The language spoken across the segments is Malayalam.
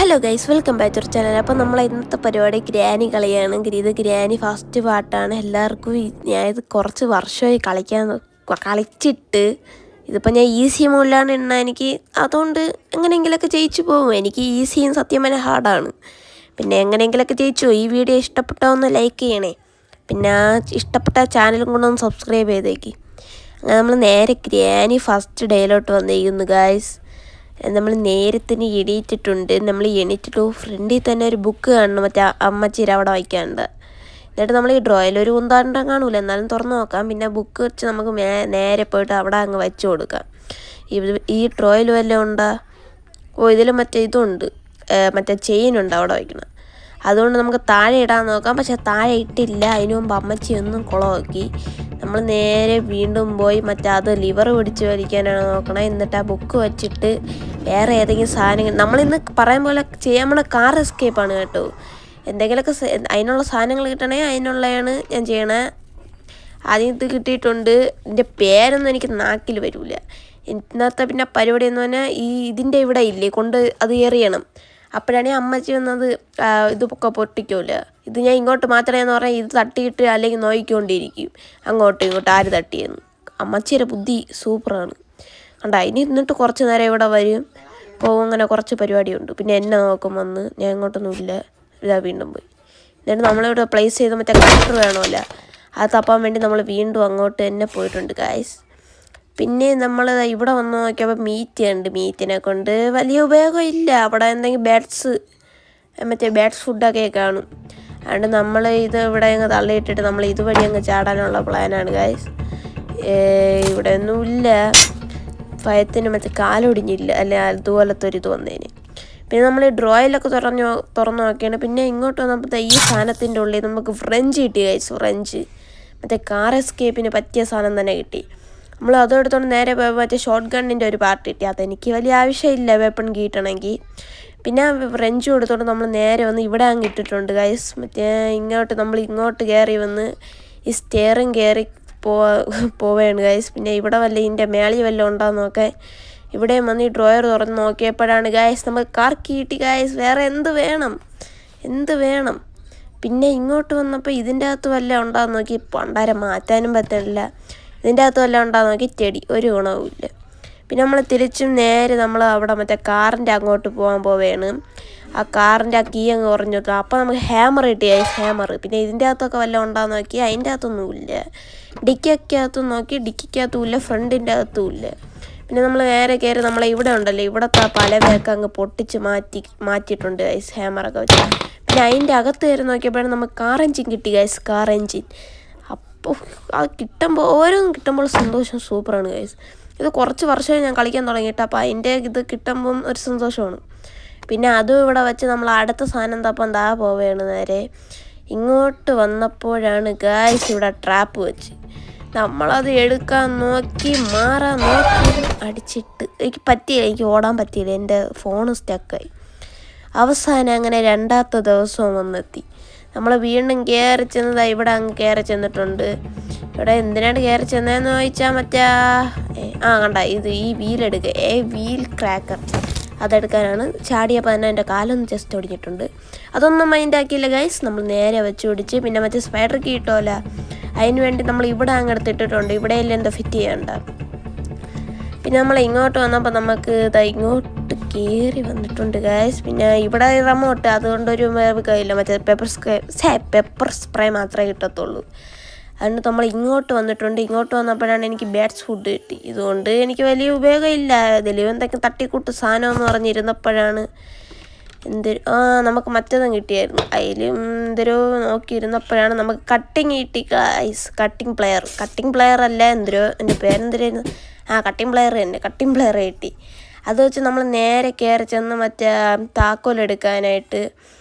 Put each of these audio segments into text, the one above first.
Hello guys, welcome back to channel. അപ്പോൾ നമ്മൾ ഇന്നത്തെ പരിപാടി ഗ്രാനി കളിയാണ്. ഇത് ഗ്രാനി ഫസ്റ്റ് പാർട്ടാണ്. എല്ലാവർക്കും ഞാൻ ഇത് കുറച്ച് വർഷമായി കളിച്ചിട്ട് ഇതിപ്പോൾ ഞാൻ ഈസി മോഡിലാണ് എനിക്ക് അതുകൊണ്ട് എങ്ങനെയെങ്കിലുമൊക്കെ ജയിച്ചു പോകും. എനിക്ക് ഈസിയും സത്യം പറഞ്ഞാൽ ഹാർഡാണ്. പിന്നെ എങ്ങനെയെങ്കിലുമൊക്കെ ജയിച്ചു. ഈ വീഡിയോ ഇഷ്ടപ്പെട്ടാൽ ഒന്ന് ലൈക്ക് ചെയ്യണേ. പിന്നെ ഇഷ്ടപ്പെട്ട ചാനലും കൊണ്ടൊന്ന് സബ്സ്ക്രൈബ് ചെയ്തേക്ക്. അങ്ങനെ നമ്മൾ നേരെ ഗ്രാനി ഫസ്റ്റ് ഡേയിലോട്ട് വന്നിരിക്കുന്നു ഗൈസ്. നമ്മൾ നേരത്തിന് എണീറ്റിട്ടുണ്ട്. നമ്മൾ എണീറ്റിട്ട് ഫ്രണ്ടിൽ തന്നെ ഒരു ബുക്ക് കാണണം, മറ്റേ അമ്മച്ചീര അവിടെ വയ്ക്കാനുണ്ട്. എന്നിട്ട് നമ്മൾ ഈ ഡ്രോയിലൊരു കുന്താണ്ടം കാണൂല, എന്നാലും തുറന്ന് നോക്കാം. പിന്നെ ബുക്ക് വെച്ച് നമുക്ക് നേരെ പോയിട്ട് അവിടെ അങ്ങ് വെച്ച് കൊടുക്കാം. ഈ ഡ്രോയിൽ വല്ലതും ഉണ്ടാ? ഇതിൽ മറ്റേ ഇതുണ്ട്, മറ്റേ ചെയിനുണ്ട് അവിടെ വയ്ക്കണം. അതുകൊണ്ട് നമുക്ക് താഴെ ഇടാൻ നോക്കാം. പക്ഷെ താഴെ ഇട്ടില്ല. അതിന് മുമ്പ് അമ്മച്ചി ഒന്നും കുളമാക്കി. നമ്മൾ നേരെ വീണ്ടും പോയി അത് ലിവർ പിടിച്ച് വലിക്കാനാണ് നോക്കണം. എന്നിട്ട് ആ ബുക്ക് വെച്ചിട്ട് വേറെ ഏതെങ്കിലും സാധനങ്ങൾ നമ്മളിന്ന് പറയാൻ പോലെ ചെയ്യാൻ പോണ കാർ എസ്കേപ്പാണ് കേട്ടോ. എന്തെങ്കിലുമൊക്കെ അതിനുള്ള സാധനങ്ങൾ കിട്ടണേ അതിനുള്ളതാണ് ഞാൻ ചെയ്യണേ. ആദ്യം ഇത് കിട്ടിയിട്ടുണ്ട്. ഇതിൻ്റെ പേരൊന്നും എനിക്ക് നാക്കിൽ വരില്ല. ഇന്നത്തെ പിന്നെ പരിപാടി എന്ന് പറഞ്ഞാൽ ഇതിൻ്റെ ഇവിടെ ഇല്ലേ കൊണ്ട് അത് എറിയണം. അപ്പോഴാണ് അമ്മച്ചി വന്നത് ഇതൊക്കെ പൊട്ടിക്കൂല. ഇത് ഞാൻ ഇങ്ങോട്ട് മാത്രമേന്ന് പറഞ്ഞാൽ ഇത് തട്ടിയിട്ട് അല്ലെങ്കിൽ നോയിക്കൊണ്ടിരിക്കും അങ്ങോട്ടും ഇങ്ങോട്ടും ആര് തട്ടിയെന്ന്. അമ്മച്ചിയുടെ ബുദ്ധി സൂപ്പറാണ് കണ്ടാ. ഇനി എന്നിട്ട് കുറച്ച് നേരം ഇവിടെ വരും പോകും. അങ്ങനെ കുറച്ച് പരിപാടിയുണ്ട്. പിന്നെ എന്നെ നോക്കും വന്ന്. ഞാൻ ഇങ്ങോട്ടൊന്നുമില്ല. ഇതാ വീണ്ടും പോയി. എന്നിട്ട് നമ്മളിവിടെ പ്ലേസ് ചെയ്ത് മറ്റേ കട്ടർ വേണമല്ല, അത് തപ്പാൻ വേണ്ടി നമ്മൾ വീണ്ടും അങ്ങോട്ട് തന്നെ പോയിട്ടുണ്ട് ഗായ്സ്. പിന്നെ നമ്മൾ ഇവിടെ വന്ന് നോക്കിയപ്പോൾ മീറ്റ് ഉണ്ട്. മീറ്റിനെ കൊണ്ട് വലിയ ഉപയോഗമില്ല. അവിടെ എന്തെങ്കിലും ബാറ്റ്സ് ഫുഡൊക്കെ കാണും. അതുകൊണ്ട് നമ്മൾ ഇത് ഇവിടെ അങ്ങ് തള്ളിയിട്ടിട്ട് നമ്മൾ ഇതുവഴി അങ്ങ് ചാടാനുള്ള പ്ലാനാണ് ഗായ്സ്. ഇവിടെ ഒന്നുമില്ല. ഭയത്തിന് മറ്റേ കാലൊടിഞ്ഞില്ല, അല്ലെ അതുപോലത്തെ ഒരു ഇത് വന്നേന്. പിന്നെ നമ്മൾ ഈ ഡ്രോയിലൊക്കെ തുറന്നു നോക്കിയാണ്. പിന്നെ ഇങ്ങോട്ട് വന്നപ്പോൾ ഈ സാധനത്തിൻ്റെ ഉള്ളിൽ നമുക്ക് ഫ്രഞ്ച് കിട്ടി ഗൈസ്. ഫ്രഞ്ച് മറ്റേ കാർ എസ്കേപ്പിന് പറ്റിയ സാധനം തന്നെ കിട്ടി. നമ്മൾ അതും എടുത്തോണ്ട് നേരെ മറ്റേ ഷോർട്ട് ഗണ്ണിൻ്റെ ഒരു പാർട്ട് കിട്ടി. അതെനിക്ക് വലിയ ആവശ്യമില്ല വെപ്പൺ കിട്ടണമെങ്കിൽ. പിന്നെ ഫ്രഞ്ചും എടുത്തോണ്ട് നമ്മൾ നേരെ വന്ന് ഇവിടെ അങ്ങ് ഇട്ടിട്ടുണ്ട് ഗൈസ്. മറ്റേ നമ്മൾ ഇങ്ങോട്ട് കയറി വന്ന് ഈ സ്റ്റെയറും കയറി പോവുകയാണ് ഗൈസ്. പിന്നെ ഇവിടെ ഇതിൻ്റെ മേളി വല്ലതും ഉണ്ടാകുന്ന നോക്കാൻ ഇവിടെ വന്ന് ഈ ഡ്രോയർ തുറന്ന് നോക്കിയപ്പോഴാണ് ഗൈസ് നമുക്ക് കാർ കിട്ടി ഗൈസ്. വേറെ എന്ത് വേണം. പിന്നെ ഇങ്ങോട്ട് വന്നപ്പോൾ ഇതിൻ്റെ അകത്ത് വല്ലതും ഉണ്ടാകുന്ന നോക്കി പണ്ടാരം മാറ്റാനും പറ്റില്ല. ഇതിൻ്റെ അകത്ത് വല്ലതും ഉണ്ടാകുന്ന നോക്കി ചെടി ഒരു ഗുണവുമില്ല. പിന്നെ നമ്മൾ തിരിച്ചും നേരെ നമ്മൾ അവിടെ മറ്റേ കാറിൻ്റെ അങ്ങോട്ട് പോവുകയാണ്. ആ കാറിൻ്റെ ആ കീ അങ്ങ് കുറഞ്ഞിട്ടു. അപ്പോൾ നമുക്ക് ഹാമർ കിട്ടി ഹാമർ. പിന്നെ ഇതിൻ്റെ അകത്തൊക്കെ വല്ലതും ഉണ്ടാകുന്ന നോക്കി അതിൻ്റെ അകത്തൊന്നുമില്ല. ഡിക്കിക്കകത്തും നോക്കി ഡിക്കിക്കകത്തും ഇല്ല, ഫ്രണ്ടിൻ്റെ അകത്തും ഇല്ല. പിന്നെ നമ്മൾ നേരെ കയറി ഇവിടെ ഉണ്ടല്ലോ, ഇവിടുത്തെ പലവയൊക്കെ അങ്ങ് പൊട്ടിച്ച് മാറ്റിയിട്ടുണ്ട് ഗൈസ് ഹാമറൊക്കെ വെച്ച്. പിന്നെ അതിൻ്റെ അകത്ത് കയറി നോക്കിയപ്പോഴാണ് നമുക്ക് കാർ എഞ്ചിൻ കിട്ടി ഗൈസ്. കാർ എഞ്ചിൻ അപ്പോൾ അത് ഓരോന്നും കിട്ടുമ്പോൾ സന്തോഷം സൂപ്പറാണ് ഗൈസ്. ഇത് കുറച്ച് വർഷമായി ഞാൻ കളിക്കാൻ തുടങ്ങിയിട്ട്. അപ്പോൾ അതിൻ്റെ ഇത് കിട്ടുമ്പം ഒരു സന്തോഷമാണ്. പിന്നെ അതും ഇവിടെ വെച്ച് നമ്മൾ അടുത്ത സാധനം തപ്പം പോവുകയാണ്. നേരെ ഇങ്ങോട്ട് വന്നപ്പോഴാണ് ഗൈസ് ഇവിടെ ട്രാപ്പ് വെച്ച് നമ്മളത് എടുക്കാൻ നോക്കി മാറാൻ നോക്കി അടിച്ചിട്ട് എനിക്ക് പറ്റിയില്ല. എനിക്ക് ഓടാൻ പറ്റിയില്ല. എൻ്റെ ഫോണ് സ്റ്റക്കായി. അവസാനം അങ്ങനെ രണ്ടാമത്തെ ദിവസവും വന്നെത്തി. നമ്മൾ വീണ്ടും കയറി ചെന്നത് ഇവിടെ അങ്ങ് കയറി ചെന്നിട്ടുണ്ട്. ഇവിടെ എന്തിനാണ് കയറി ചെന്നതെന്ന് ചോദിച്ചാൽ മറ്റേ കണ്ട ഈ വീലെടുക്കുക വീൽ ക്രാക്കർ അതെടുക്കാനാണ്. ചാടിയപ്പോൾ തന്നെ എൻ്റെ കാലൊന്ന് ജസ്റ്റ് ഒടിഞ്ഞിട്ടുണ്ട്. അതൊന്നും മൈൻഡാക്കിയില്ല ഗൈസ്. നമ്മൾ നേരെ വെച്ച് പിടിച്ച് പിന്നെ മറ്റേ സ്പൈഡർ കിട്ടുമല്ല, അതിന് വേണ്ടി നമ്മൾ ഇവിടെ അങ്ങ് എടുത്തിട്ടിട്ടുണ്ട്. ഇവിടെയെല്ലാം എന്താ ഫിറ്റ് ചെയ്യണ്ട. പിന്നെ നമ്മൾ ഇങ്ങോട്ട് വന്നപ്പോൾ നമുക്ക് ഇങ്ങോട്ട് കയറി വന്നിട്ടുണ്ട് ഗൈസ്. പിന്നെ ഇവിടെ റിമോട്ട് അതുകൊണ്ടൊരു കയ്യില്ല. മറ്റേ പെപ്പർ സ്പ്രേ മാത്രമേ കിട്ടത്തുള്ളൂ. അതുകൊണ്ട് നമ്മൾ ഇങ്ങോട്ട് വന്നിട്ടുണ്ട്. ഇങ്ങോട്ട് വന്നപ്പോഴാണ് എനിക്ക് ബാറ്റ്സ് ഫുഡ് കിട്ടി. ഇതുകൊണ്ട് എനിക്ക് വലിയ ഉപയോഗമില്ല. ഇതിൽ എന്തൊക്കെ തട്ടിക്കൂട്ട് സാധനം എന്ന് പറഞ്ഞിരുന്നപ്പോഴാണ് നമുക്ക് മറ്റേതും കിട്ടിയായിരുന്നു. അതിലും എന്തോ നോക്കിയിരുന്നപ്പോഴാണ് നമുക്ക് കട്ടിങ് കിട്ടി ഗൈസ്. കട്ടിങ് പ്ലെയർ അല്ല, എൻ്റെ പേരെന്തിരായിരുന്നു? കട്ടിങ് പ്ലെയർ തന്നെ. കട്ടിങ് പ്ലെയർ കിട്ടി. അത് വെച്ച് നമ്മൾ നേരെ കയറി ചെന്ന് മറ്റേ താക്കോലെടുക്കാനായിട്ട്.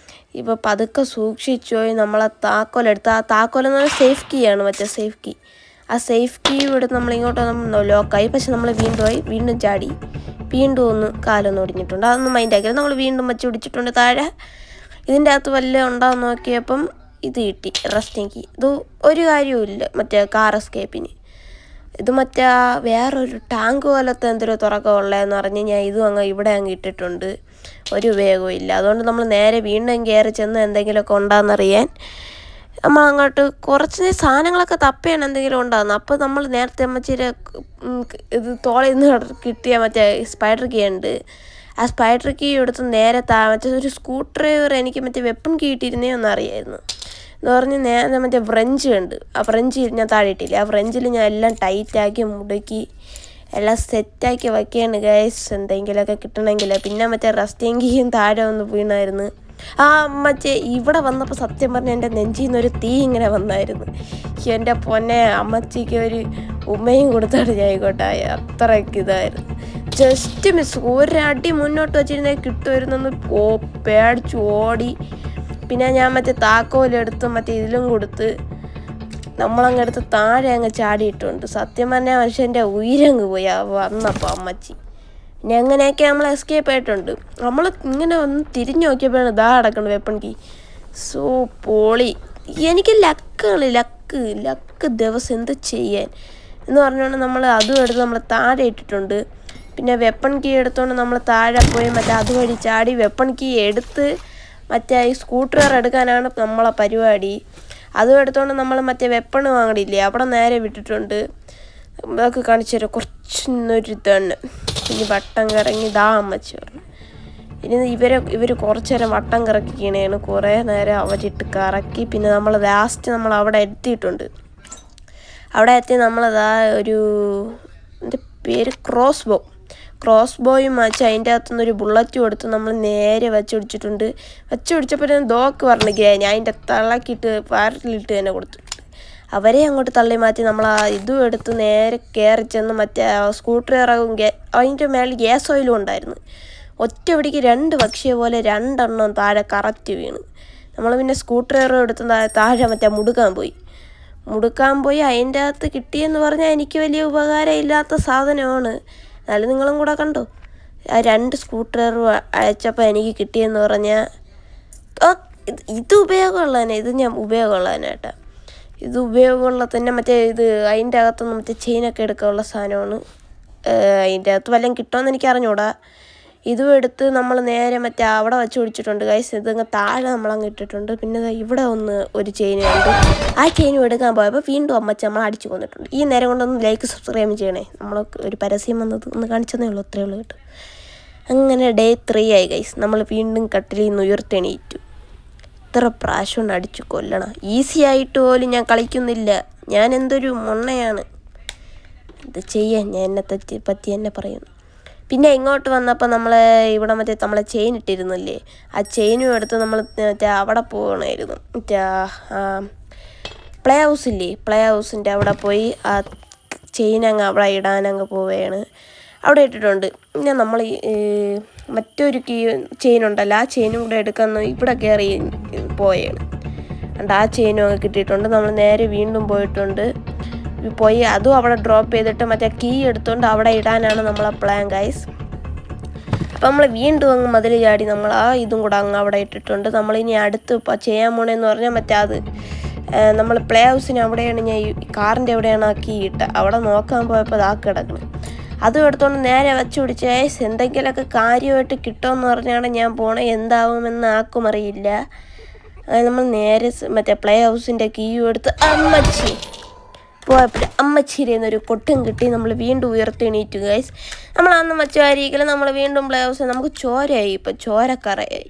ഇപ്പോൾ പതുക്കെ സൂക്ഷിച്ചു നമ്മളെ താക്കോലെടുത്ത്. ആ താക്കോലെന്ന് പറഞ്ഞാൽ സേഫ് കീ ആണ്, മറ്റേ സേഫ് കീ. ആ സേഫ് കീ എടുത്ത് നമ്മൾ ഇങ്ങോട്ട് ലോക്കായി. പക്ഷെ നമ്മൾ വീണ്ടും ചാടി വീണ്ടും ഒന്ന് കാലൊന്ന് ഒടിഞ്ഞിട്ടുണ്ട്. അതൊന്നും മൈൻഡാക്കില്ല. നമ്മൾ വീണ്ടും വെച്ച് പിടിച്ചിട്ടുണ്ട് താഴെ. ഇതിൻ്റെ അകത്ത് വല്ലതും ഉണ്ടാകുന്ന നോക്കിയപ്പം ഇത് കിട്ടി, റെസ്റ്റിംഗ് കീ. ഇത് ഒരു കാര്യവുമില്ല മറ്റേ കാർ എസ്കേപ്പിന്. ഇത് മറ്റേ വേറൊരു ടാങ്ക് പോലത്തെ എന്തൊരു തുറക്കമുള്ളതെന്ന് പറഞ്ഞ് ഞാൻ ഇതും ഇവിടെ ഇട്ടിട്ടുണ്ട്. ഒരു ഉപയോഗവും ഇല്ല. അതുകൊണ്ട് നമ്മൾ നേരെ വീണ്ടും കയറി ചെന്ന് എന്തെങ്കിലുമൊക്കെ ഉണ്ടാകുന്നറിയാൻ നമ്മൾ അങ്ങോട്ട് കുറച്ച് സാധനങ്ങളൊക്കെ തപ്പിയാണ് എന്തെങ്കിലും ഉണ്ടാകുന്നത്. അപ്പോൾ നമ്മൾ നേരത്തെ അമ്മച്ചിയുടെ ഇത് തോളിൽ നിന്ന് കിട്ടിയ മറ്റേ സ്പൈഡർ കീ ഉണ്ട്. ആ സ്പൈഡർ കീ എടുത്ത് നേരെ മറ്റേ ഒരു സ്ക്രൂ ഡ്രൈവർ എനിക്ക് മറ്റേ വെപ്പൺ കീ ഇട്ടിരുന്നേ ഒന്നും അറിയായിരുന്നു എന്ന് പറഞ്ഞ് നേരെ മറ്റേ ഫ്രഞ്ച് ഉണ്ട്. ആ ഫ്രഞ്ച് ഞാൻ താഴെ ഇട്ടില്ല. ആ ഫ്രഞ്ചിൽ ഞാൻ എല്ലാം ടൈറ്റാക്കി മുടുക്കി എല്ലാം സെറ്റാക്കി വയ്ക്കുകയാണ് ഗൈസ് എന്തെങ്കിലുമൊക്കെ കിട്ടണമെങ്കിൽ. പിന്നെ മറ്റേ റസ്റ്റിംഗ് കീയും താഴെ ഒന്ന് വീണായിരുന്നു. മറ്റേ ഇവിടെ വന്നപ്പോൾ സത്യം പറഞ്ഞാൽ എൻ്റെ നെഞ്ചിൽ നിന്നൊരു തീ ഇങ്ങനെ വന്നായിരുന്നു. എൻ്റെ പൊന്നെ അമ്മച്ചിക്ക് ഒരു ഉമ്മയും കൊടുത്തോട്ട് ആയിക്കോട്ടെ. അത്രയ്ക്ക് ഇതായിരുന്നു. ജസ്റ്റ് മിസ് ഒരടി മുന്നോട്ട് വെച്ചിരുന്നേ കിട്ടുമായിരുന്നെന്ന് പേടിച്ചു ഓടി. പിന്നെ ഞാൻ മറ്റേ താക്കോലെടുത്ത് മറ്റേ ഇതിലും കൊടുത്ത് നമ്മളങ്ങെടുത്ത് താഴെ അങ്ങ് ചാടിയിട്ടുണ്ട്. സത്യം പറഞ്ഞാൽ മനുഷ്യൻ്റെ ഉയരങ്ങ് പോയി വന്നപ്പോൾ അമ്മച്ചി. പിന്നെ അങ്ങനെയൊക്കെ നമ്മൾ എസ്കേപ്പ് ആയിട്ടുണ്ട്. നമ്മൾ ഇങ്ങനെ ഒന്ന് തിരിഞ്ഞു നോക്കിയപ്പോഴാണ് ഇതാ കിടക്കുന്നത് വെപ്പൺ കീ. സോ പൊളി. എനിക്ക് ലക്ക് ദിവസം എന്ത് ചെയ്യാൻ എന്ന് പറഞ്ഞുകൊണ്ട് നമ്മൾ അതും എടുത്ത് നമ്മൾ താഴെ ഇട്ടിട്ടുണ്ട്. പിന്നെ വെപ്പൺ കീ എടുത്തുകൊണ്ട് നമ്മൾ താഴെ പോയി മറ്റേ അതുവഴി ചാടി വെപ്പൺ കീ എടുത്ത് മറ്റേ ഈ സ്കൂട്ടർ എടുക്കാനാണ് നമ്മളെ പരിപാടി. അതും എടുത്തുകൊണ്ട് നമ്മൾ മറ്റേ വെപ്പൺ വാങ്ങണില്ലേ അവിടെ നേരെ വിട്ടിട്ടുണ്ട്. അതൊക്കെ കാണിച്ചു തരാം കുറച്ചൊരു ഇതാണ്. ഇനി വട്ടം കറങ്ങി ഇതാ അമ്മച്ചി പറഞ്ഞു. ഇനി ഇവർ കുറച്ച് നേരം വട്ടം കറക്കിക്കണേണ്. കുറേ നേരം അവരിട്ട് കറക്കി. പിന്നെ നമ്മൾ ലാസ്റ്റ് നമ്മൾ അവിടെ എത്തിയിട്ടുണ്ട്. അവിടെ എത്തി നമ്മളതാ ഒരു എൻ്റെ പേര് ക്രോസ് ബോയും വെച്ച് അതിൻ്റെ അകത്തുനിന്നൊരു ബുള്ളറ്റും എടുത്ത് നമ്മൾ നേരെ വെച്ചുപിടിച്ചിട്ടുണ്ട്. വെച്ചുപിടിച്ചപ്പോൾ ദോക്ക് പറഞ്ഞു ഗ്രാനി അതിൻ്റെ തള്ളക്കിട്ട് പാരലിട്ട് തന്നെ കൊടുത്തിട്ടുണ്ട്. അവരെ അങ്ങോട്ട് തള്ളി മാറ്റി നമ്മൾ ആ ഇതും എടുത്ത് നേരെ കയറി ചെന്ന് മറ്റേ സ്കൂട്ടർ ഇറങ്ങും. അതിൻ്റെ മേളിൽ ഗ്യാസ് ഓയിലും ഉണ്ടായിരുന്നു. ഒറ്റ പിടിക്ക് 2 പക്ഷിയെ പോലെ 2 എണ്ണം താഴെ കറക്റ്റ് വീണ്. നമ്മൾ പിന്നെ സ്കൂട്ടർ എടുത്ത് താഴെ മറ്റേ മുടുക്കാൻ പോയി. അതിൻ്റെ അകത്ത് കിട്ടിയെന്ന് പറഞ്ഞാൽ എനിക്ക് വലിയ ഉപകാരം ഇല്ലാത്ത സാധനമാണ്. എന്നാലും നിങ്ങളും കൂടെ കണ്ടോ. ആ 2 സ്കൂട്ടർ അയച്ചപ്പോൾ എനിക്ക് കിട്ടിയെന്ന് പറഞ്ഞാൽ ഇത് ഉപയോഗമുള്ളതന്നെ. ഇത് ഞാൻ ഉപയോഗമുള്ളതിനായിട്ടാ. ഇത് ഉപയോഗമുള്ള തന്നെ മറ്റേ ഇത് അതിൻ്റെ അകത്തുനിന്ന് മറ്റേ ചെയിനൊക്കെ എടുക്കാനുള്ള സാധനമാണ്. അതിൻ്റെ അകത്ത് വല്ലതും കിട്ടുമെന്ന് എനിക്ക് അറിഞ്ഞൂടാ. ഇതും എടുത്ത് നമ്മൾ നേരെ മറ്റേ അവിടെ വെച്ച് പിടിച്ചിട്ടുണ്ട് ഗൈസ്. ഇതങ്ങ് താഴെ നമ്മളങ്ങ് ഇട്ടിട്ടുണ്ട്. പിന്നെ ഇവിടെ ഒരു ചെയിൻ ഉണ്ട്. ആ ചെയിനും എടുക്കാൻ പോയപ്പോൾ വീണ്ടും അമ്മച്ച നമ്മൾ അടിച്ചു കൊന്നിട്ടുണ്ട്. ഈ നേരം കൊണ്ടൊന്ന് ലൈക്ക് സബ്സ്ക്രൈബ് ചെയ്യണേ. നമ്മൾ ഒരു പരസ്യം വന്നത് ഒന്ന് കാണിച്ചതേ ഉള്ളൂ. അത്രയേ ഉള്ളൂ കേട്ടോ. അങ്ങനെ ഡേ 3 ആയി ഗൈസ്. നമ്മൾ വീണ്ടും കട്ടിലിൽ നിന്ന് ഉയർത്തെണീറ്റു. ഇത്ര പ്രാവശ്യം അടിച്ചു കൊല്ലണം. ഈസി ആയിട്ട് പോലും ഞാൻ കളിക്കുന്നില്ല. ഞാൻ എന്തൊരു മൊണ്ണയാണ്. ഇത് ചെയ്യാൻ ഞാൻ എന്നെ പറ്റി എന്നെ പറയുന്നു. പിന്നെ ഇങ്ങോട്ട് വന്നപ്പോൾ നമ്മൾ ഇവിടെ മറ്റേ നമ്മളെ ചെയിൻ ഇട്ടിരുന്നില്ലേ, ആ ചെയിനും എടുത്ത് നമ്മൾ മറ്റേ അവിടെ പോകണമായിരുന്നു. മറ്റേ പ്ലേ ഹൗസിൻ്റെ അവിടെ പോയി ആ ചെയിൻ അങ്ങ് അവിടെ ഇടാനങ്ങ് പോവുകയാണ്. അവിടെ ഇട്ടിട്ടുണ്ട്. പിന്നെ നമ്മൾ മറ്റൊരു ചെയിൻ ഉണ്ടല്ലോ, ആ ചെയിനും കൂടെ എടുക്കാൻ ഇവിടെ കയറി പോയാണ്. അതുകൊണ്ട് ആ ചെയിനും അങ്ങ് കിട്ടിയിട്ടുണ്ട്. നമ്മൾ നേരെ വീണ്ടും പോയി അതും അവിടെ ഡ്രോപ്പ് ചെയ്തിട്ട് മറ്റേ കീ എടുത്തുകൊണ്ട് അവിടെ ഇടാനാണ് നമ്മളെ പ്ലാൻ ഗൈസ്. അപ്പം നമ്മൾ വീണ്ടും അങ്ങ് മതിൽ ചാടി നമ്മൾ ആ ഇതും കൂടെ അങ്ങ് അവിടെ ഇട്ടിട്ടുണ്ട്. നമ്മളിനി അടുത്ത് ചെയ്യാൻ പോണേന്ന് പറഞ്ഞാൽ മറ്റേ അത് നമ്മൾ പ്ലേ ഹൗസിന് അവിടെയാണ് ഞാൻ ഈ കാറിൻ്റെ എവിടെയാണ് ആ കീ ഇട്ടത്. അവിടെ നോക്കാൻ പോയപ്പോൾ അത് കിടക്കണം. അതും എടുത്തുകൊണ്ട് നേരെ വെച്ച് പിടിച്ച് എന്തെങ്കിലുമൊക്കെ കാര്യമായിട്ട് കിട്ടുമെന്ന് പറഞ്ഞാണ് ഞാൻ പോണേ. എന്താവുമെന്ന് ആർക്കും അറിയില്ല. നമ്മൾ നേരെ മറ്റേ പ്ലേ ഹൗസിൻ്റെ കീയും എടുത്ത് പോയപ്പോൾ അമ്മച്ചിരി എന്നൊരു കൊട്ടും കിട്ടി. നമ്മൾ വീണ്ടും ഉയർത്തെണീറ്റു ഗൈസ്. നമ്മൾ അന്ന് മച്ചാരിക്കൽ നമ്മൾ വീണ്ടും പ്ലേ ഹൗസ് നമുക്ക് ചോരയായി. ഇപ്പം ചോരക്കറയായി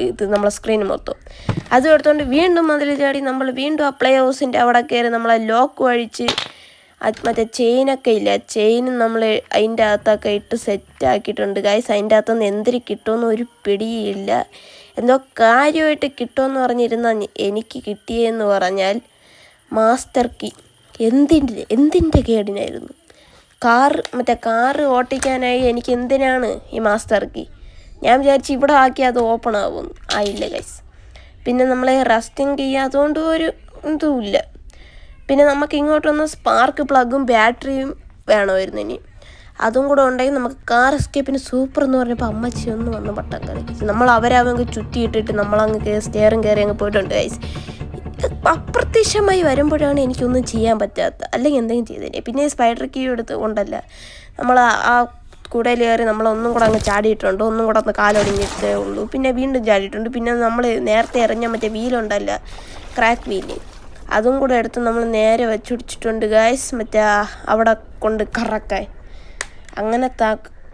ഇത് നമ്മളെ സ്ക്രീൻ മൊത്തം. അതും എടുത്തുകൊണ്ട് വീണ്ടും മതിൽ ചാടി നമ്മൾ വീണ്ടും ആ പ്ലേ ഹൗസിൻ്റെ അവിടെ കയറി നമ്മളെ ലോക്ക് വഴിച്ച് മറ്റേ ചെയിനൊക്കെ ഇല്ല, ചെയിനും നമ്മൾ അതിൻ്റെ അകത്തൊക്കെ ഇട്ട് സെറ്റാക്കിയിട്ടുണ്ട് ഗൈസ്. അതിൻ്റെ അകത്തുനിന്ന് എന്തിന് കിട്ടുമെന്ന് ഒരു പിടിയില്ല. എന്തോ കാര്യമായിട്ട് കിട്ടുമെന്ന് പറഞ്ഞിരുന്നാൽ എനിക്ക് കിട്ടിയെന്ന് പറഞ്ഞാൽ മാസ്റ്റർ കീ. എന്തിൻ്റെ കേടിനായിരുന്നു? മറ്റേ കാറ് ഓട്ടിക്കാനായി എനിക്ക് എന്തിനാണ് ഈ മാസ്റ്റർ കീ? ഞാൻ വിചാരിച്ചു ഇവിടെ ആക്കി അത് ഓപ്പൺ ആവും. ആയില്ല ഗൈസ്. പിന്നെ നമ്മൾ റസ്റ്റിംഗ് കീ അതുകൊണ്ട് ഒരു ഇതുമില്ല. പിന്നെ നമുക്ക് ഇങ്ങോട്ടൊന്ന് സ്പാർക്ക് പ്ലഗും ബാറ്ററിയും വേണമായിരുന്നു. ഇനി അതും കൂടെ ഉണ്ടെങ്കിൽ നമുക്ക് കാർ എസ്കേപ്പിന് സൂപ്പർ എന്ന് പറഞ്ഞപ്പോൾ അമ്മച്ചി ഒന്ന് വന്ന് പട്ടം കളിച്ചു. നമ്മൾ അവരങ്ങ് ചുറ്റിയിട്ടിട്ട് നമ്മളങ്ങ് സ്റ്റെയറും കയറി അങ്ങ് പോയിട്ടുണ്ട് ഗൈസ്. അപ്രത്യക്ഷമായി വരുമ്പോഴാണ് എനിക്കൊന്നും ചെയ്യാൻ പറ്റാത്ത, അല്ലെങ്കിൽ എന്തെങ്കിലും ചെയ്തേനെ. പിന്നെ സ്പൈഡർ കീ എടുത്ത് കൊണ്ടല്ല നമ്മൾ ആ കൂടയിൽ കയറി നമ്മളൊന്നും കൂടെ അങ്ങ് ചാടിയിട്ടുണ്ട്. ഒന്നും കൂടെ ഒന്ന് കാലൊടിഞ്ഞിട്ടേ ഉള്ളൂ. പിന്നെ വീണ്ടും ചാടിയിട്ടുണ്ട്. പിന്നെ നമ്മൾ നേരത്തെ എറിഞ്ഞ മറ്റേ വീലുണ്ടല്ല, ക്രാക്ക് വീല്, അതും കൂടെ എടുത്ത് നമ്മൾ നേരെ വെച്ചുപിടിച്ചിട്ടുണ്ട് ഗൈസ്. മറ്റേ അവിടെ കൊണ്ട് കറക്കാൻ അങ്ങനെ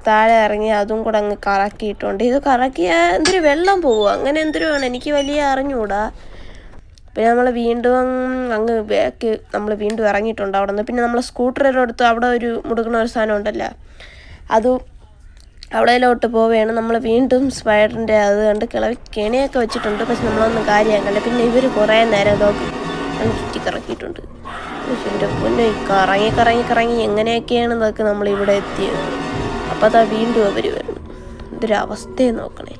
താഴെ ഇറങ്ങി അതും കൂടെ അങ്ങ് കറക്കിയിട്ടുണ്ട്. ഇത് കറക്കിയാൽ എന്തൊരു വെള്ളം പോകും, അങ്ങനെ എന്തൊരുമാണ്, എനിക്ക് വലിയ അറിഞ്ഞുകൂടാ. പിന്നെ നമ്മൾ വീണ്ടും അങ്ങ് ബാക്ക് നമ്മൾ വീണ്ടും ഇറങ്ങിയിട്ടുണ്ട് അവിടെ നിന്ന്. പിന്നെ നമ്മൾ സ്കൂട്ടറിലെടുത്ത് അവിടെ ഒരു മുടുക്കണ ഒരു സാധനം ഉണ്ടല്ലോ, അതും അവിടെയിലോട്ട് പോവുകയാണ്. നമ്മൾ വീണ്ടും സ്പൈഡറിൻ്റെ അത് കണ്ട് കെണിയൊക്കെ വെച്ചിട്ടുണ്ട്. പക്ഷെ നമ്മളൊന്നും കാര്യമാക്കല്ല. പിന്നെ ഇവർ കുറേ നേരം ഇതൊക്കെ ചുറ്റി കറക്കിയിട്ടുണ്ട്. എൻ്റെ പൊന്നെ, കറങ്ങി എങ്ങനെയൊക്കെയാണ് ഇതൊക്കെ നമ്മളിവിടെ എത്തിയത്. അപ്പോൾ അതാ വീണ്ടും അവർ വരുന്നു. ഇതൊരവസ്ഥയെ നോക്കണേ.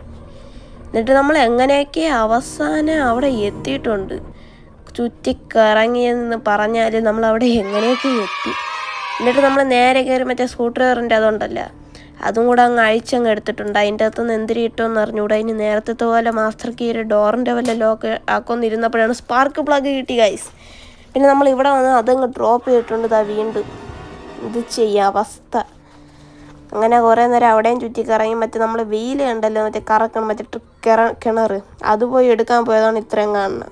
എന്നിട്ട് നമ്മൾ എങ്ങനെയൊക്കെ അവസാനം അവിടെ എത്തിയിട്ടുണ്ട്. ചുറ്റിക്കറങ്ങിയെന്ന് പറഞ്ഞാൽ നമ്മളവിടെ എങ്ങനെയൊക്കെ എത്തി. എന്നിട്ട് നമ്മൾ നേരെ കയറി മറ്റേ സ്കൂട്ടറിൻ്റെ അതുണ്ടല്ല, അതും കൂടെ അങ്ങ് അഴിച്ചങ്ങ് എടുത്തിട്ടുണ്ട്. അതിൻ്റെ അകത്തുനിന്ന് എന്തിരി കിട്ടുമെന്ന് അറിഞ്ഞുകൂടാ. അതിന് നേരത്തെ പോലെ മാസ്റ്റർ കീര് ഡോറിൻ്റെ വല്ല ലോക്ക് ആക്കൊന്നിരുന്നപ്പോഴാണ് സ്പാർക്ക് പ്ലഗ് കിട്ടി ഗൈസ്. പിന്നെ നമ്മൾ ഇവിടെ വന്ന് അതങ്ങ് ഡ്രോപ്പ് ചെയ്തിട്ടുണ്ട്. ഇതാ വീണ്ടും ഇത് ചെയ്യുക അവസ്ഥ. അങ്ങനെ കുറേ നേരം അവിടെയും ചുറ്റിക്കറങ്ങി. മറ്റേ നമ്മൾ വെയിൽ ഉണ്ടല്ലോ, മറ്റേ കറക്കണം, മറ്റേ കിണർ, അത് പോയി എടുക്കാൻ പോയതാണ് ഇത്രയും കാണുന്നത്.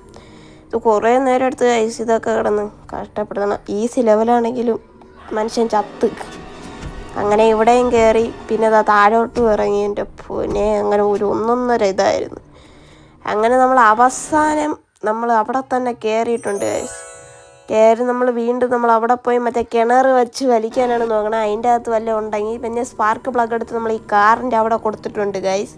ഇത് കുറേ നേരം എടുത്ത് ഗൈസ് ഇതൊക്കെ കിടന്ന് കഷ്ടപ്പെടുത്തണം. ഈസി ലെവലാണെങ്കിലും മനുഷ്യൻ ചത്ത്. അങ്ങനെ ഇവിടെയും കയറി. പിന്നെ അതാ താഴോട്ടും ഇറങ്ങി. എൻ്റെ പൊന്നെ, അങ്ങനെ ഒരു ഒന്നൊന്നര ഇതായിരുന്നു. അങ്ങനെ നമ്മൾ അവസാനം നമ്മൾ അവിടെ തന്നെ കയറിയിട്ടുണ്ട് ഗൈസ്. കയറി നമ്മൾ വീണ്ടും നമ്മൾ അവിടെ പോയി മറ്റേ കിണർ വെച്ച് വലിക്കാനാണ് നോക്കണം. അതിൻ്റെ അകത്ത് വല്ലതും ഉണ്ടെങ്കിൽ പിന്നെ സ്പാർക്ക് പ്ലഗ് എടുത്ത് നമ്മൾ ഈ കാറിൻ്റെ അവിടെ കൊടുത്തിട്ടുണ്ട് ഗൈസ്.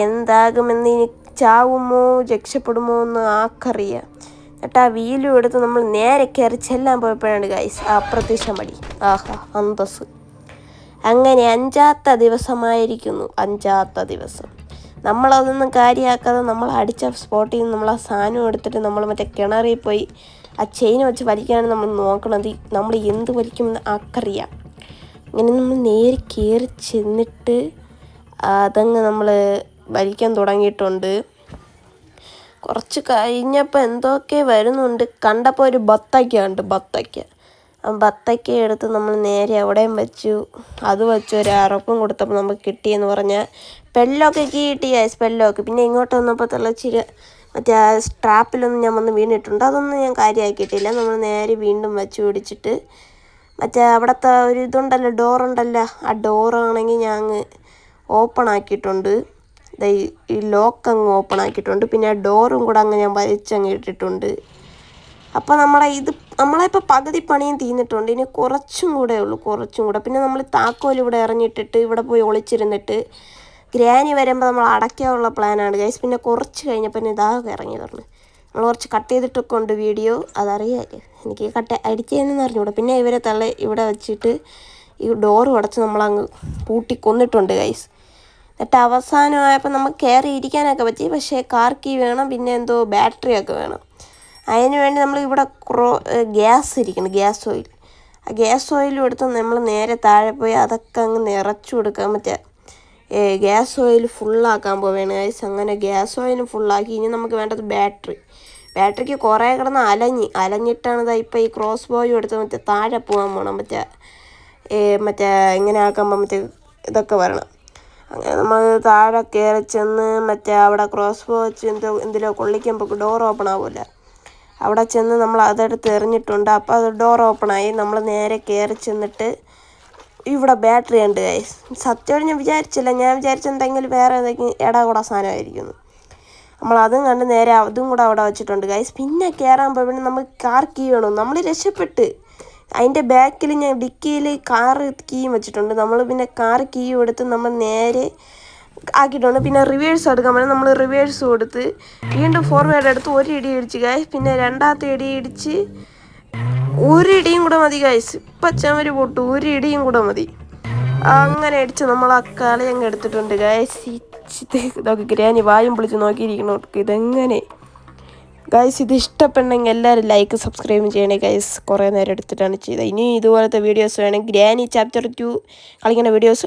എന്താകുമെന്ന് ഇനി ചാവുമോ രക്ഷപ്പെടുമോ എന്ന് ആർക്കറിയാം. എന്നിട്ട് ആ വീലും എടുത്ത് നമ്മൾ നേരെ കയറി ചെല്ലാൻ പോയപ്പോഴാണ് ഗൈസ് അപ്രത്യക്ഷം മടി. ആഹാ, അന്തസ്. അങ്ങനെ 5ാമത്തെ ദിവസമായിരിക്കുന്നു. 5ാമത്തെ ദിവസം നമ്മളതൊന്നും കാര്യമാക്കാതെ നമ്മൾ അടിച്ച സ്പോട്ടിൽ നിന്ന് നമ്മൾ ആ സാധനം എടുത്തിട്ട് നമ്മൾ മറ്റേ കിണറിൽ പോയി ആ ചെയിൻ വെച്ച് വലിക്കാനാണ് നമ്മൾ നോക്കണത്. നമ്മൾ എന്ത് വലിക്കുമെന്ന് ആർക്കറിയാം. അങ്ങനെ നമ്മൾ നേരെ കയറി ചെന്നിട്ട് അതങ്ങ് നമ്മൾ വലിക്കാൻ തുടങ്ങിയിട്ടുണ്ട്. കുറച്ച് കഴിഞ്ഞപ്പോൾ എന്തൊക്കെ വരുന്നുണ്ട്. കണ്ടപ്പോൾ ഒരു ബത്തക്ക എടുത്ത് നമ്മൾ നേരെ അവിടെയും വെച്ചു. അത് വെച്ച് ഒരു അറപ്പും കൊടുത്തപ്പോൾ നമുക്ക് കിട്ടിയെന്ന് പറഞ്ഞാൽ പെല്ലോക്ക് കിട്ടി ഗൈസ്, പെല്ലോക്ക്. പിന്നെ ഇങ്ങോട്ട് വന്നപ്പോൾ തിളച്ചിരി മറ്റേ ആ സ്ട്രാപ്പിലൊന്നും ഞാൻ വന്ന് വീണിട്ടുണ്ട്. അതൊന്നും ഞാൻ കാര്യമാക്കിയിട്ടില്ല. നമ്മൾ നേരെ വീണ്ടും വെച്ച് പിടിച്ചിട്ട് മറ്റേ അവിടുത്തെ ഒരു ഇതുണ്ടല്ലോ, ഡോറുണ്ടല്ലോ, ആ ഡോറാണെങ്കിൽ ഞാൻ അങ്ങ് ഓപ്പൺ ആക്കിയിട്ടുണ്ട്. ഈ ലോക്ക് അങ്ങ് ഓപ്പൺ ആക്കിയിട്ടുണ്ട്. പിന്നെ ആ ഡോറും കൂടെ അങ്ങ് ഞാൻ വലിച്ചങ്ങ് ഇട്ടിട്ടുണ്ട്. അപ്പോൾ നമ്മളിപ്പോൾ പകുതി പണിയും തീർന്നിട്ടുണ്ട്. ഇനി കുറച്ചും കൂടെ ഉള്ളൂ. പിന്നെ നമ്മൾ താക്കോൽ ഇവിടെ ഇറങ്ങിയിട്ടിട്ട് ഇവിടെ പോയി ഒളിച്ചിരുന്നിട്ട് ഗ്രാനി വരുമ്പോൾ നമ്മൾ അടയ്ക്കാനുള്ള പ്ലാനാണ് ഗൈസ്. പിന്നെ കുറച്ച് കഴിഞ്ഞപ്പോൾ ഇതാകെ ഇറങ്ങി പറഞ്ഞു. നമ്മൾ കുറച്ച് കട്ട് ചെയ്തിട്ടൊക്കെ ഉണ്ട് വീഡിയോ, അതറിയാമല്ലോ. എനിക്ക് അടിച്ചതെന്ന് അറിഞ്ഞുകൂടാ. പിന്നെ ഇവരെ ഇവിടെ വെച്ചിട്ട് ഈ ഡോറ് അടച്ച് നമ്മളങ്ങ് പൂട്ടി കൊന്നിട്ടുണ്ട് ഗൈസ്. എന്നിട്ട് അവസാനമായപ്പോൾ നമുക്ക് കയറി ഇരിക്കാനൊക്കെ പറ്റി. പക്ഷേ കാർ കീ വേണം, പിന്നെ എന്തോ ബാറ്ററിയൊക്കെ വേണം. അതിന് വേണ്ടി നമ്മൾ ഇവിടെ ഗ്യാസ് ഇരിക്കണം, ഗ്യാസ് ഓയിൽ. ആ ഗ്യാസ് ഓയിലും എടുത്ത് നമ്മൾ നേരെ താഴെ പോയി അതൊക്കെ അങ്ങ് നിറച്ചു കൊടുക്കാൻ പറ്റുക. ഗ്യാസ് ഓയിൽ ഫുള്ളാക്കാൻ പോവുകയാണ് ഗൈസ്. അങ്ങനെ ഗ്യാസ് ഓയിലും ഫുള്ളാക്കി. ഇനി നമുക്ക് വേണ്ടത് ബാറ്ററിക്ക് കുറേ കിടന്ന് അലഞ്ഞിട്ടാണ് ഇപ്പോൾ ഈ ക്രോസ് ബോയും എടുത്ത് മറ്റേ താഴെ പോകാൻ പോകണം. മറ്റേ ഇങ്ങനെ ആക്കുമ്പോൾ മറ്റേ ഇതൊക്കെ വരണം. അങ്ങനെ നമ്മൾ താഴെ കയറി ചെന്ന് മറ്റേ അവിടെ ക്രോസ് ബോ വെച്ച് എന്തിലോ കൊള്ളിക്കുമ്പോൾ ഡോർ ഓപ്പൺ ആവില്ല. അവിടെ ചെന്ന് നമ്മൾ അതെടുത്ത് എറിഞ്ഞിട്ടുണ്ട്. അപ്പോൾ അത് ഡോർ ഓപ്പണായി. നമ്മൾ നേരെ കയറി ചെന്നിട്ട് ഇവിടെ ബാറ്ററി ഉണ്ട് ഗൈസ്. സത്യമായിട്ട് ഞാൻ വിചാരിച്ചില്ല. ഞാൻ വിചാരിച്ചെന്തെങ്കിലും വേറെ എന്തെങ്കിലും ഇടകൂടാ സാധനമായിരിക്കുന്നു. നമ്മളതും കണ്ട് നേരെ അതും കൂടെ അവിടെ വെച്ചിട്ടുണ്ട് ഗൈസ്. പിന്നെ കയറാൻ പോയപ്പോൾ നമുക്ക് കാർ കീ വേണം. നമ്മൾ രക്ഷപ്പെട്ട് അതിൻ്റെ ബാക്കിൽ ഞാൻ ഡിക്കിയിൽ കാർ കീയും വെച്ചിട്ടുണ്ട്. നമ്മൾ പിന്നെ കാർ കീയും എടുത്ത് നമ്മൾ നേരെ ആക്കിയിട്ടുണ്ട്. പിന്നെ റിവേഴ്സ് എടുക്കാൻ വേണ്ടി നമ്മൾ റിവേഴ്സ് കൊടുത്ത് വീണ്ടും ഫോർവേഡ് എടുത്ത് ഒരു ഇടി ഇടിച്ച് ഗൈസ്. പിന്നെ രണ്ടാമത്തെ ഇടി ഇടിച്ച് ഒരു ഇടിയും കൂടെ മതി ഗൈസ്. ഇപ്പം ചമര് പൊട്ടു, ഒരു ഇടിയും കൂടെ മതി. അങ്ങനെ അടിച്ച് നമ്മൾ ആ കളി അങ്ങ് എടുത്തിട്ടുണ്ട് ഗൈസ്. ഇതൊക്കെ ഗ്രാനി വായും പൊളിച്ച് നോക്കിയിരിക്കണോ ഇതെങ്ങനെ ഗൈസ്. ഇത് ഇഷ്ടപ്പെടണമെങ്കിൽ എല്ലാവരും ലൈക്ക് സബ്സ്ക്രൈബ് ചെയ്യണേ ഗൈസ്. കുറേ നേരം എടുത്തിട്ടാണ് ചെയ്തത്. ഇനി ഇതുപോലത്തെ വീഡിയോസ് വേണമെങ്കിൽ ഗ്രാനി ചാപ്റ്റർ 2 കളിക്കുന്ന വീഡിയോസ്